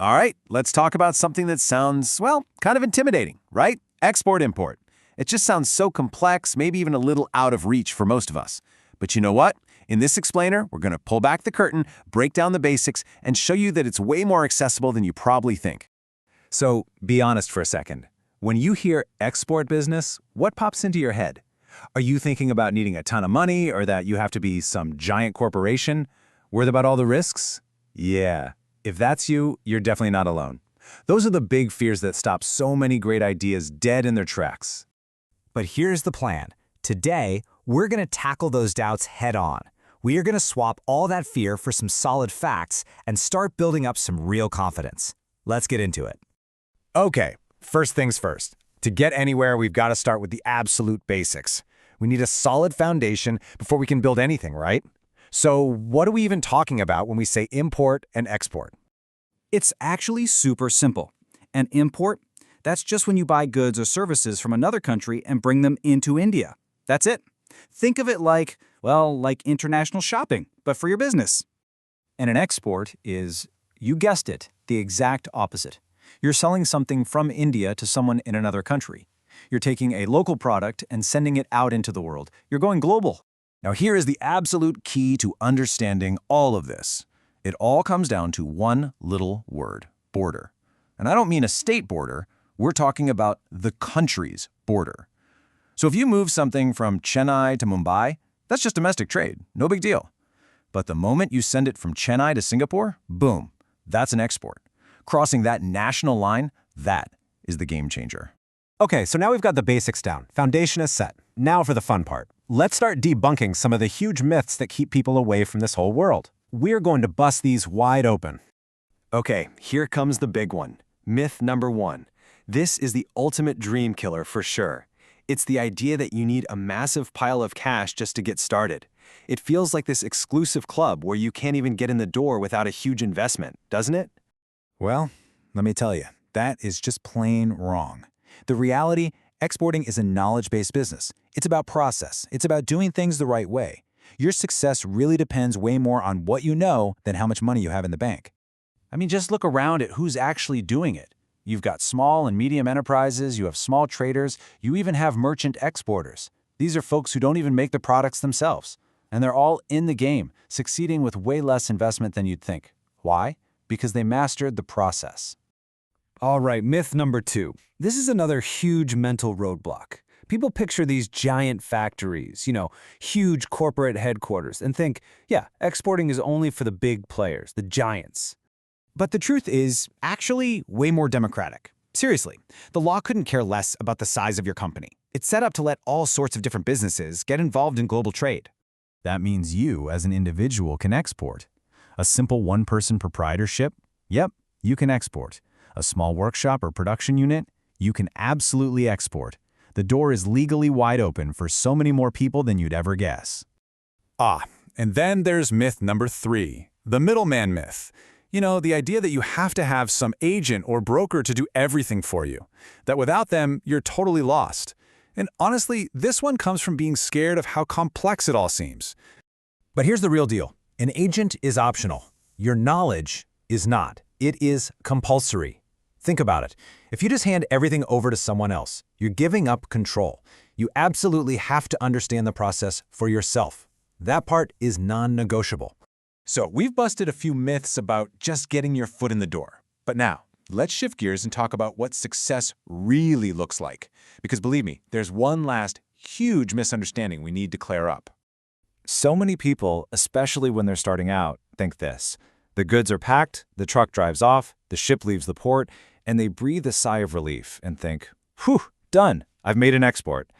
All right, let's talk about something that sounds, well, kind of intimidating, right? Export-import. It just sounds so complex, maybe even a little out of reach for most of us. But you know what? In this explainer, we're going to pull back the curtain, break down the basics, and show you that it's way more accessible than you probably think. So be honest for a second. When you hear export business, what pops into your head? Are you thinking about needing a ton of money or that you have to be some giant corporation? Worried about all the risks? Yeah. If that's you, you're definitely not alone. Those are the big fears that stop so many great ideas dead in their tracks. But here's the plan. Today, we're going to tackle those doubts head on. We are going to swap all that fear for some solid facts and start building up some real confidence. Let's get into it. Okay, first things first. To get anywhere, we've got to start with the absolute basics. We need a solid foundation before we can build anything, right? So what are we even talking about when we say import and export? It's actually super simple. An import, that's just when you buy goods or services from another country and bring them into India. That's it. Think of it like, well, like international shopping, but for your business. And an export is, you guessed it, the exact opposite. You're selling something from India to someone in another country. You're taking a local product and sending it out into the world. You're going global. Now here is the absolute key to understanding all of this. It all comes down to one little word, border. And I don't mean a state border, we're talking about the country's border. So if you move something from Chennai to Mumbai, that's just domestic trade, no big deal. But the moment you send it from Chennai to Singapore, boom, that's an export. Crossing that national line, that is the game changer. Okay, so now we've got the basics down. Foundation is set. Now for the fun part. Let's start debunking some of the huge myths that keep people away from this whole world. We're going to bust these wide open. Okay, here comes the big one. Myth number 1. This is the ultimate dream killer for sure. It's the idea that you need a massive pile of cash just to get started. It feels like this exclusive club where you can't even get in the door without a huge investment, doesn't it? Well, let me tell you, that is just plain wrong. The reality, exporting is a knowledge-based business. It's about process. It's about doing things the right way. Your success really depends way more on what you know than how much money you have in the bank. I mean, just look around at who's actually doing it. You've got small and medium enterprises, you have small traders, you even have merchant exporters. These are folks who don't even make the products themselves. And they're all in the game, succeeding with way less investment than you'd think. Why? Because they mastered the process. All right, myth number 2. This is another huge mental roadblock. People picture these giant factories, huge corporate headquarters, and think, yeah, exporting is only for the big players, the giants. But the truth is actually way more democratic. Seriously, the law couldn't care less about the size of your company. It's set up to let all sorts of different businesses get involved in global trade. That means you, as an individual, can export. A simple one-person proprietorship? Yep, you can export. A small workshop or production unit? You can absolutely export. The door is legally wide open for so many more people than you'd ever guess. And then there's myth number 3, the middleman myth. The idea that you have to have some agent or broker to do everything for you. That without them, you're totally lost. And honestly, this one comes from being scared of how complex it all seems. But here's the real deal. An agent is optional. Your knowledge is not. It is compulsory. Think about it. If you just hand everything over to someone else, you're giving up control. You absolutely have to understand the process for yourself. That part is non-negotiable. So we've busted a few myths about just getting your foot in the door. But now, let's shift gears and talk about what success really looks like. Because believe me, there's one last huge misunderstanding we need to clear up. So many people, especially when they're starting out, think this. The goods are packed, the truck drives off, the ship leaves the port, and they breathe a sigh of relief and think, whew, done, I've made an export.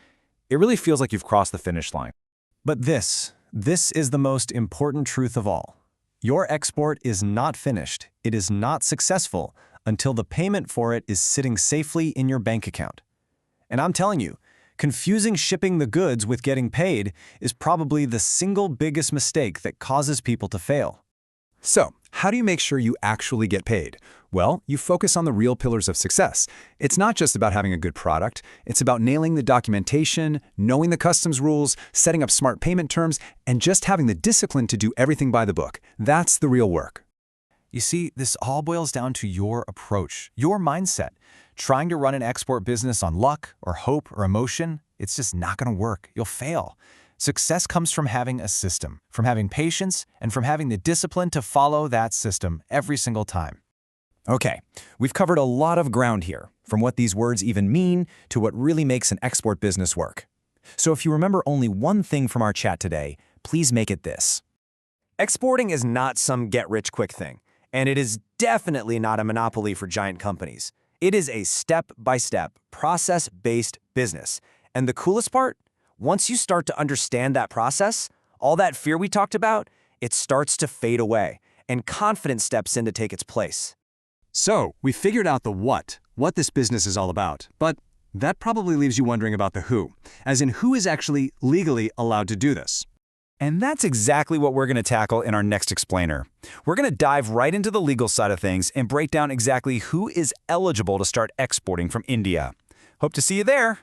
It really feels like you've crossed the finish line. But this is the most important truth of all. Your export is not finished. It is not successful until the payment for it is sitting safely in your bank account. And I'm telling you, confusing shipping the goods with getting paid is probably the single biggest mistake that causes people to fail. So, how do you make sure you actually get paid? Well, you focus on the real pillars of success. It's not just about having a good product. It's about nailing the documentation, knowing the customs rules, setting up smart payment terms, and just having the discipline to do everything by the book. That's the real work. You see, this all boils down to your approach, your mindset. Trying to run an export business on luck or hope or emotion, it's just not going to work. You'll fail. Success comes from having a system, from having patience, and from having the discipline to follow that system every single time. Okay, we've covered a lot of ground here, from what these words even mean to what really makes an export business work. So if you remember only one thing from our chat today, please make it this. Exporting is not some get-rich-quick thing, and it is definitely not a monopoly for giant companies. It is a step-by-step, process-based business. And the coolest part? Once you start to understand that process, all that fear we talked about, it starts to fade away, and confidence steps in to take its place. So, we figured out the what this business is all about, but that probably leaves you wondering about the who, as in who is actually legally allowed to do this. And that's exactly what we're going to tackle in our next explainer. We're going to dive right into the legal side of things and break down exactly who is eligible to start exporting from India. Hope to see you there.